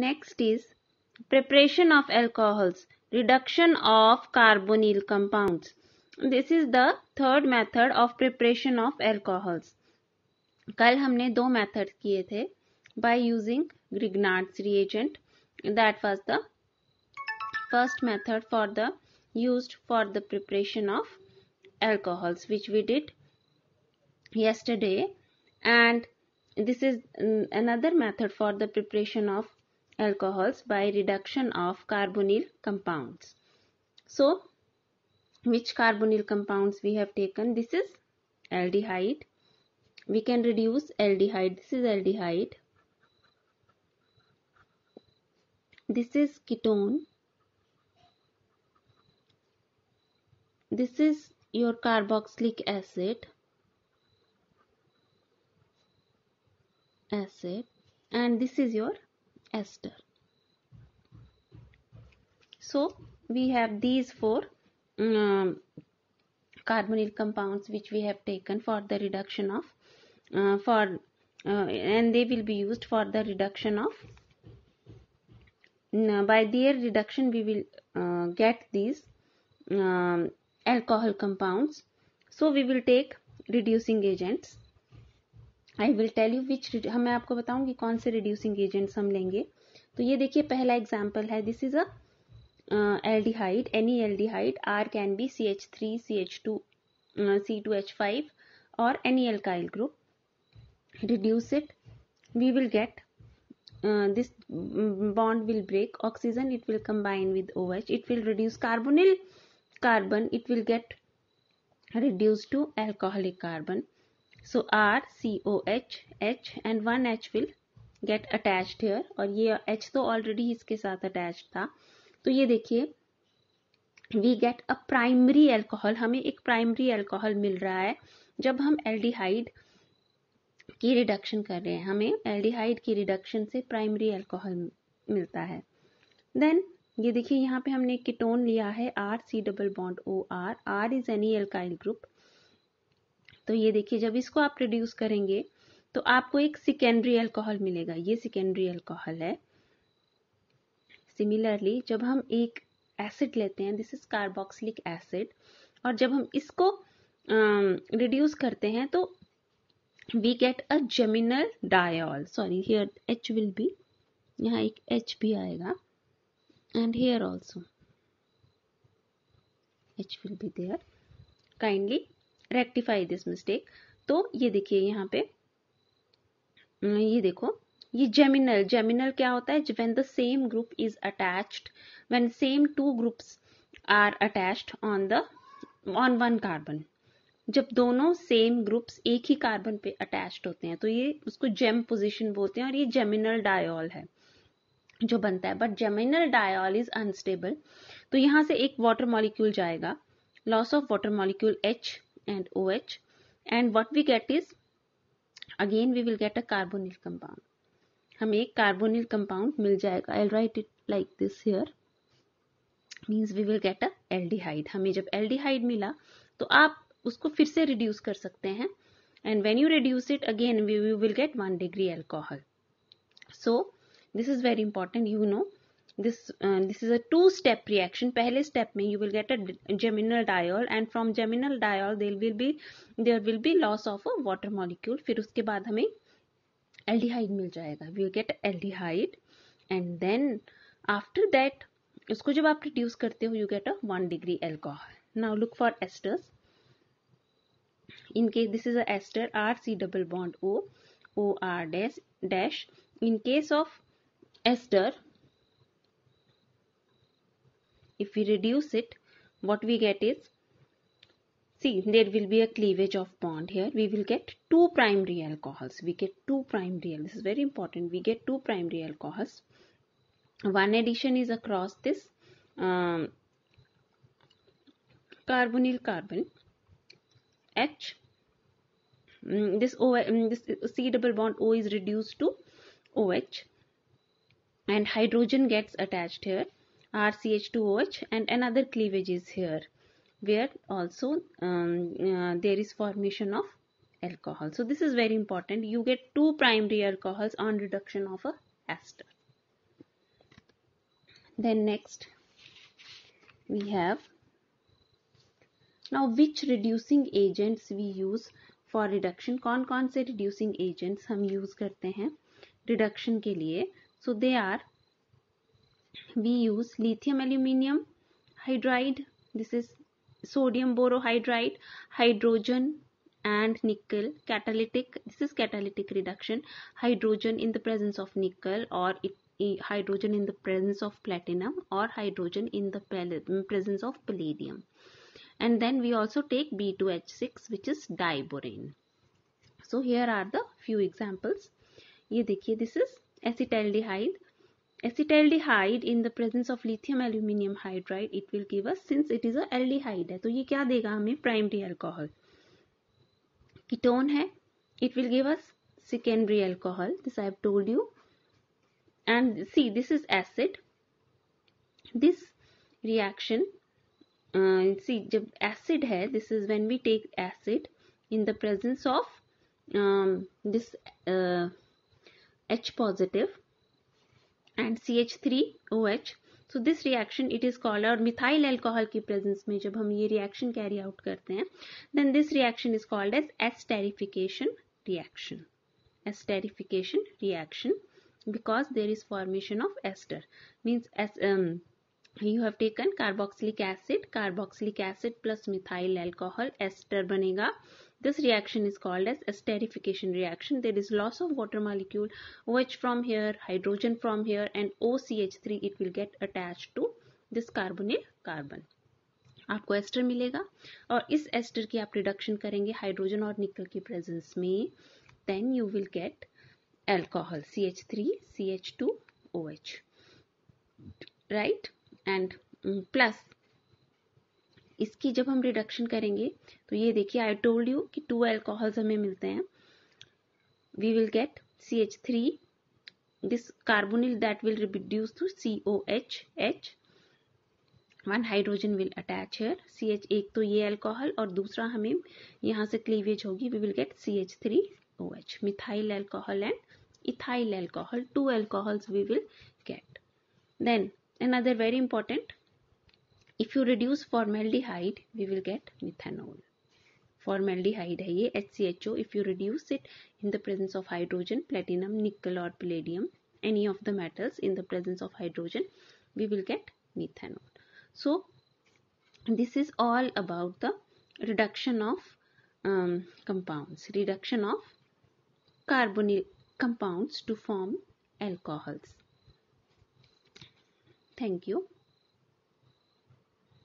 Next is preparation of alcohols, reduction of carbonyl compounds. This is the third method of preparation of alcohols. कल हमने दो method किए थे by using Grignard's reagent. That was the first method for the used for the preparation of alcohols, which we did yesterday, and this is another method for the preparation of alcohols by reduction of carbonyl compounds. So which carbonyl compounds we have taken? This is aldehyde. We can reduce aldehyde. This is aldehyde. This is ketone. This is your carboxylic acid, and this is your ester. So we have these four carbonyl compounds which we have taken for the reduction of and they will be used for the reduction of by their reduction we will get these alcohol compounds. So we will take reducing agents. I will tell you which मैं आपको बताऊंगी कौन से reducing agents हम लेंगे. तो ये देखिए पहला example है. This is a aldehyde, any aldehyde. R can be CH3, CH2, C2H5 or any alkyl group. Reduce it, we will get this bond will break, oxygen it will combine with OH, it will reduce carbonyl carbon, it will get reduced to alcoholic carbon. So R COH H and one H will get attached here, और ये H तो already इसके साथ attached था. तो ये देखिए we get a primary alcohol, हमें एक primary alcohol मिल रहा है जब हम aldehyde की रिडक्शन कर रहे हैं. हमें एल्डिहाइड की रिडक्शन से प्राइमरी अल्कोहल मिलता है. देन ये देखिए यहाँ पे हमने कीटोन लिया है R C double bond O R. R is any alkyl group. तो ये देखिए जब इसको आप रिड्यूस करेंगे तो आपको एक सेकेंडरी अल्कोहल मिलेगा. ये सेकेंडरी अल्कोहल है. सिमिलरली जब हम एक एसिड लेते हैं, दिस इज कार्बोक्सिलिक एसिड, और जब हम इसको रिड्यूस करते हैं तो we get a geminal diol. Sorry, here H will be, यहाँ एक H भी आएगा, and here also H will be there. Kindly rectify this mistake. तो ये देखिए यहाँ पे ये देखो ये geminal क्या होता है? when the same group is attached, when same two groups are attached on one carbon. जब दोनों सेम ग्रुप्स एक ही कार्बन पे अटैच्ड होते हैं तो ये उसको जेम पोजीशन बोलते हैं, और ये जेमिनल डायोल है जो बनता है. But geminal diol is unstable. तो यहाँ से एक वाटर मॉलिक्यूल जाएगा, loss of water molecule H and OH, and what we get is again we will get a carbonyl compound. हमें एक कार्बोनिल कंपाउंड मिल जाएगा. I write it like this here, means we will get a aldehyde. हमें जब aldehyde मिला तो आप उसको फिर से रिड्यूस कर सकते हैं, and when you reduce it again we will get 1 degree alcohol. So this is very important. You know this is a 2-step reaction. पहले स्टेप में you will get a geminal diol, and from geminal diol there will be loss of a water molecule. फिर उसके बाद हमें aldehyde मिल जाएगा. We will get aldehyde, and then after that उसको जब आप रिड्यूस करते हो you get a 1 degree alcohol. Now look for asters. In case this is a ester, R C double bond O, O R dash. In case of ester, if we reduce it, what we get is, see, there will be a cleavage of bond here. We will get 2 primary alcohols. We get 2 primary. This is very important. We get 2 primary alcohols. One addition is across this carbonyl carbon H. This C double bond O is reduced to OH, and hydrogen gets attached here, RCH2OH, and another cleavage is here where also there is formation of alcohol. So this is very important. You get 2 primary alcohols on reduction of a ester. Then next we have now which reducing agents we use for reduction. कौन कौन से reducing agents हम use करते हैं reduction के लिए. So they are, we use lithium aluminium hydride, this is sodium borohydride, hydrogen and nickel catalytic, this is catalytic reduction, hydrogen in the presence of nickel, or hydrogen in the presence of platinum, or hydrogen in the presence of palladium. And then we also take B2H6 which is diborane. So here are the few examples. ये देखिए, this is acetaldehyde. Acetaldehyde in the presence of lithium aluminium hydride, it will give us, since it is a aldehyde है तो ये क्या देगा हमें, primary alcohol. Ketone है, it will give us secondary alcohol, this I have told you. And see, this is acid. This reaction, see जब acid है, this is when we take acid in the presence of this H positive and CH3OH. So this reaction it is called, और methyl alcohol की presence में जब हम ये reaction carry out करते हैं, then this reaction is called as esterification reaction. Esterification reaction, because there is formation of ester, means as you have taken carboxylic acid plus methyl alcohol, ester बनेगा. This reaction is called as esterification reaction. There is loss of water molecule, OH from here, hydrogen from here, and OCH3 it will get attached to this carbonyl carbon. आपको ester मिलेगा, और इस ester की आप reduction करेंगे hydrogen और निकल की प्रेजेंस में, then you will get alcohol CH3 CH2 OH, right? And plus इसकी जब हम रिडक्शन करेंगे तो ये देखिए, आई टोल्ड यू कि 2 अल्कोहल्स हमें मिलते हैं. We will get CH3, this carbonyl that will reduce to COH, 1 hydrogen will attach here, CH, एक तो ये अल्कोहल और दूसरा हमें यहाँ से क्लीवेज होगी, we will get CH3OH, methyl alcohol and ethyl alcohol, 2 alcohols we will get. Then another very important, if you reduce formaldehyde we will get methanol. Formaldehyde है ये HCHO, if you reduce it in the presence of hydrogen, platinum, nickel or palladium, any of the metals in the presence of hydrogen, we will get methanol. So this is all about the reduction of compounds, reduction of carbonyl compounds to form alcohols. Thank you.